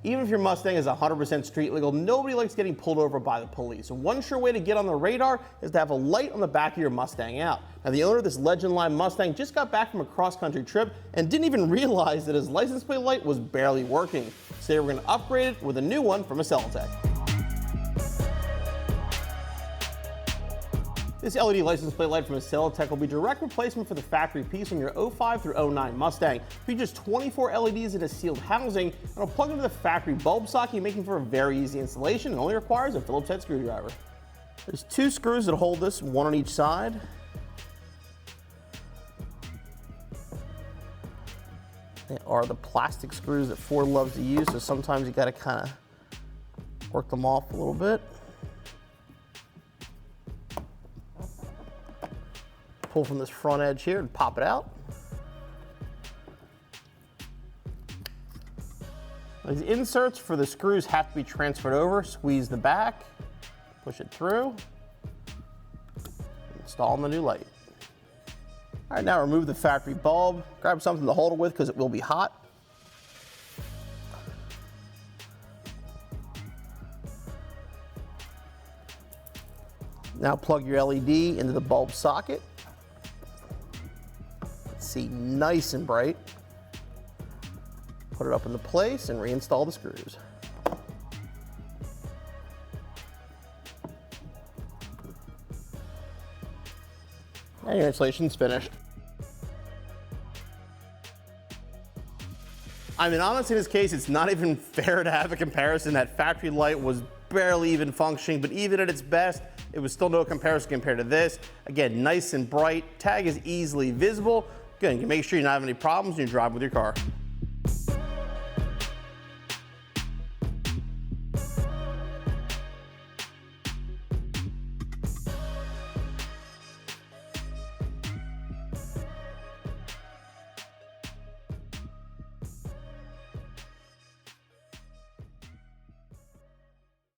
Even if your Mustang is 100% street legal, nobody likes getting pulled over by the police. And one sure way to get on the radar is to have a light on the back of your Mustang out. Now, the owner of this Legend Line Mustang just got back from a cross-country trip and didn't even realize that his license plate light was barely working. So we're going to upgrade it with a new one from Accelatec. This LED license plate light from Accelatec will be direct replacement for the factory piece on your 05 through 09 Mustang. It features 24 LEDs in a sealed housing and will plug into the factory bulb socket, making for a very easy installation and only requires a Phillips head screwdriver. There's 2 screws that hold this, one on each side. They are the plastic screws that Ford loves to use, so sometimes you got to kind of work them off a little bit. Pull from this front edge here and pop it out. These inserts for the screws have to be transferred over. Squeeze the back, push it through, install the new light. All right, now remove the factory bulb. Grab something to hold it with because it will be hot. Now plug your LED into the bulb socket. See, nice and bright. Put it up into place and reinstall the screws. And your installation's finished. I mean, honestly, in this case, it's not even fair to have a comparison. That factory light was barely even functioning, but even at its best, it was still no comparison compared to this. Again, nice and bright. Tag is easily visible. Good, you can make sure you don't have any problems when you drive with your car.